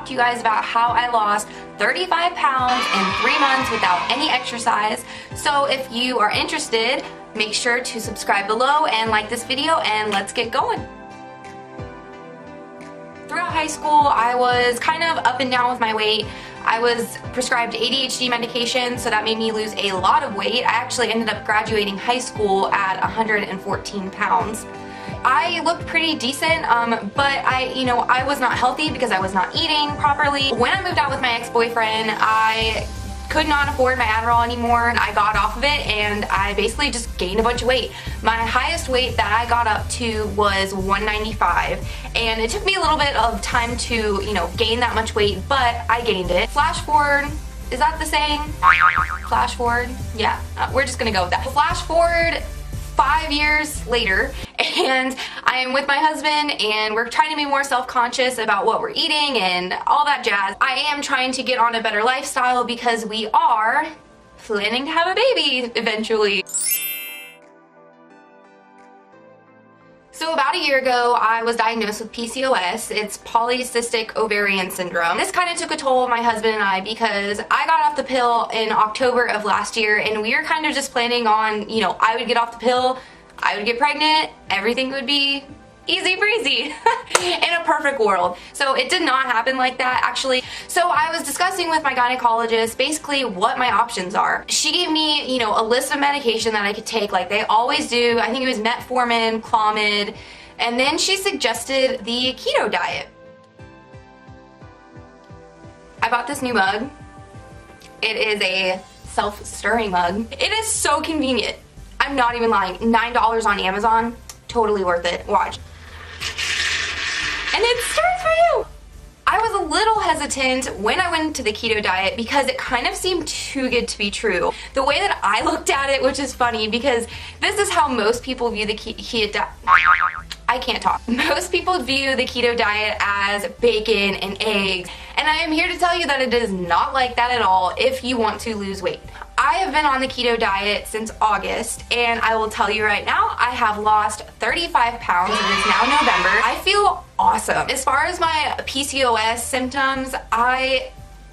talk to you guys about how I lost 35 pounds in 3 months without any exercise. So if you are interested, make sure to subscribe below and like this video, and let's get going. Throughout high school, I was kind of up and down with my weight. I was prescribed ADHD medication, so that made me lose a lot of weight. I actually ended up graduating high school at 114 pounds. I looked pretty decent, but I was not healthy because I was not eating properly. When I moved out with my ex-boyfriend, I could not afford my Adderall anymore. I got off of it and I basically just gained a bunch of weight. My highest weight that I got up to was 195, and it took me a little bit of time to, gain that much weight, but I gained it. Flash forward, is that the saying? Flash forward? Yeah, we're just gonna go with that. Flash forward 5 years later, and I am with my husband, and we're trying to be more self-conscious about what we're eating and all that jazz. I am trying to get on a better lifestyle because we are planning to have a baby eventually. So about a year ago, I was diagnosed with PCOS. It's polycystic ovarian syndrome. This kind of took a toll on my husband and I because I got off the pill in October of last year, and we were kind of just planning on, I would get off the pill, I would get pregnant, everything would be easy breezy in a perfect world. So it did not happen like that, actually. So I was discussing with my gynecologist basically what my options are. She gave me, a list of medication that I could take like they always do. I think it was metformin, Clomid, and then she suggested the keto diet. I bought this new mug. It is a self-stirring mug. It is so convenient. I'm not even lying. $9 on Amazon. Totally worth it. Watch. And it stirs for you! I was a little hesitant when I went to the keto diet because it kind of seemed too good to be true. The way that I looked at it, which is funny because this is how most people view the keto diet. I can't talk. Most people view the keto diet as bacon and eggs, and I am here to tell you that it is not like that at all if you want to lose weight. I have been on the keto diet since August, and I will tell you right now, I have lost 35 pounds. It is now November. I feel awesome. As far as my PCOS symptoms, I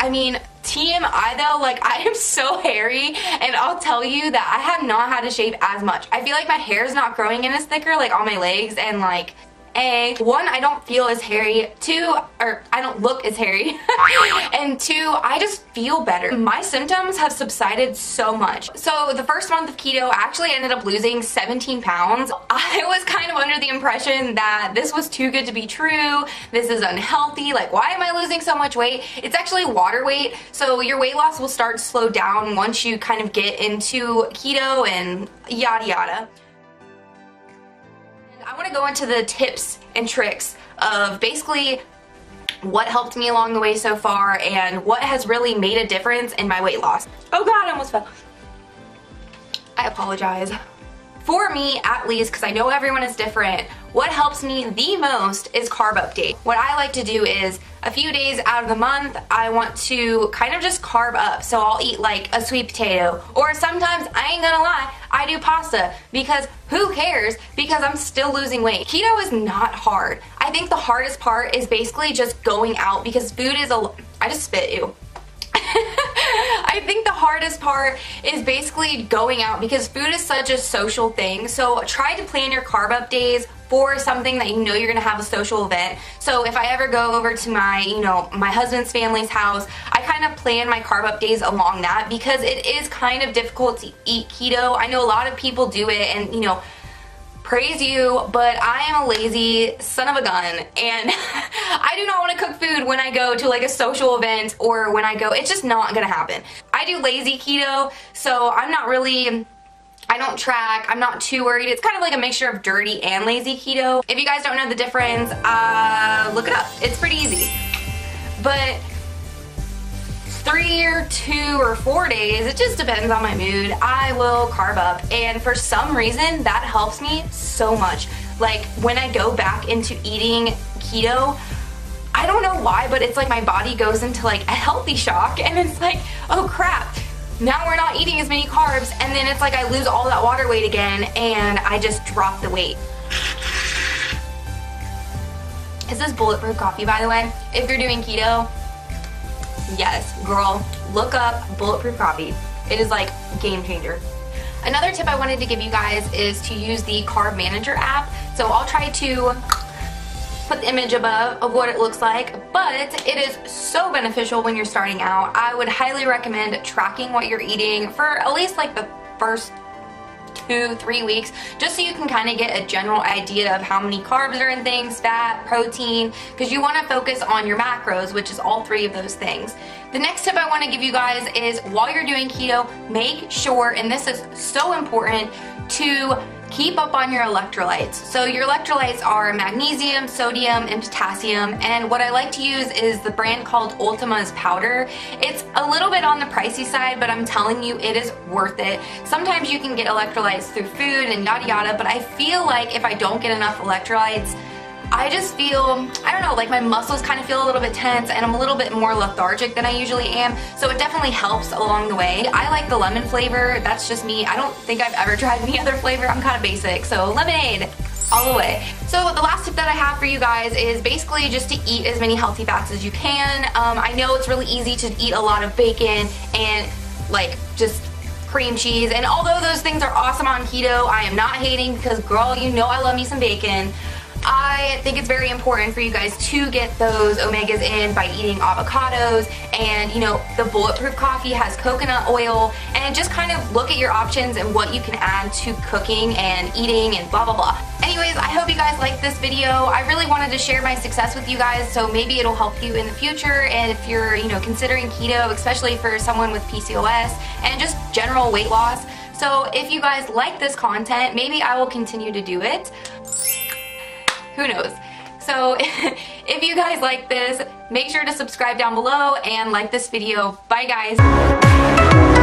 mean, TMI though, I am so hairy, and I'll tell you that I have not had to shave as much. I feel like my hair is not growing in as thicker, on my legs, and one, I don't feel as hairy. Two, I don't look as hairy. And two, I just feel better. My symptoms have subsided so much. So the first month of keto, I actually ended up losing 17 pounds. I was kind of under the impression that this was too good to be true. This is unhealthy. Why am I losing so much weight? It's actually water weight. So your weight loss will start to slow down once you kind of get into keto and yada yada. I want to go into the tips and tricks of basically what helped me along the way so far and what has really made a difference in my weight loss. Oh god, I almost fell. I apologize. For me, at least, because I know everyone is different, what helps me the most is carb update. What I like to do is a few days out of the month, I want to kind of just carb up. So I'll eat a sweet potato, or sometimes, I ain't gonna lie, I do pasta because who cares, because I'm still losing weight. Keto is not hard. I think the hardest part is basically just going out because food is I just spit you. I think the hardest part is basically going out because food is such a social thing. So try to plan your carb up days for something that you know you're gonna have a social event. So if I ever go over to my, my husband's family's house, I kind of plan my carb up days along that because it is kind of difficult to eat keto. I know a lot of people do it, and praise you, but I am a lazy son of a gun, and I do not want to cook food when I go to a social event, or when I go, it's just not gonna happen. I do lazy keto, so I don't track, I'm not too worried. It's kind of like a mixture of dirty and lazy keto. If you guys don't know the difference, look it up. It's pretty easy. But 3 or 2 or 4 days, it just depends on my mood, I will carb up, and for some reason that helps me so much. When I go back into eating keto, I don't know why, but it's my body goes into a healthy shock, and it's oh crap, now we're not eating as many carbs, and then it's I lose all that water weight again, and I just drop the weight. Is this bulletproof coffee, by the way? If you're doing keto, Yes, girl, look up bulletproof coffee. It is like game changer. Another tip I wanted to give you guys is to use the Carb Manager app. So I'll try to put the image above of what it looks like, but it is so beneficial when you're starting out. I would highly recommend tracking what you're eating for at least like the first 2-3 weeks, just so you can kind of get a general idea of how many carbs are in things, fat, protein, because you want to focus on your macros, which is all 3 of those things. The next tip I want to give you guys is while you're doing keto, make sure, and this is so important, to keep up on your electrolytes. So your electrolytes are magnesium, sodium, and potassium, and what I like to use is the brand called Ultima's powder. It's a little bit on the pricey side, but I'm telling you, it is worth it. Sometimes you can get electrolytes through food and yada yada, but I feel like if I don't get enough electrolytes, I just feel, I don't know, like my muscles kind of feel a little bit tense and I'm a little bit more lethargic than I usually am, so it definitely helps along the way. I like the lemon flavor, that's just me. I don't think I've ever tried any other flavor. I'm kind of basic, so lemonade all the way. So the last tip that I have for you guys is basically just to eat as many healthy fats as you can. I know it's really easy to eat a lot of bacon and like just cream cheese, and although those things are awesome on keto, I am not hating because girl, you know I love me some bacon. I think it's very important for you guys to get those omegas in by eating avocados, and you know, the bulletproof coffee has coconut oil, and just kind of look at your options and what you can add to cooking and eating and blah blah blah. Anyways, I hope you guys liked this video. I really wanted to share my success with you guys, so maybe it'll help you in the future, and if you're, you know, considering keto, especially for someone with PCOS and just general weight loss. So if you guys like this content, maybe I will continue to do it. Who knows? So if you guys like this, make sure to subscribe down below and like this video. Bye guys.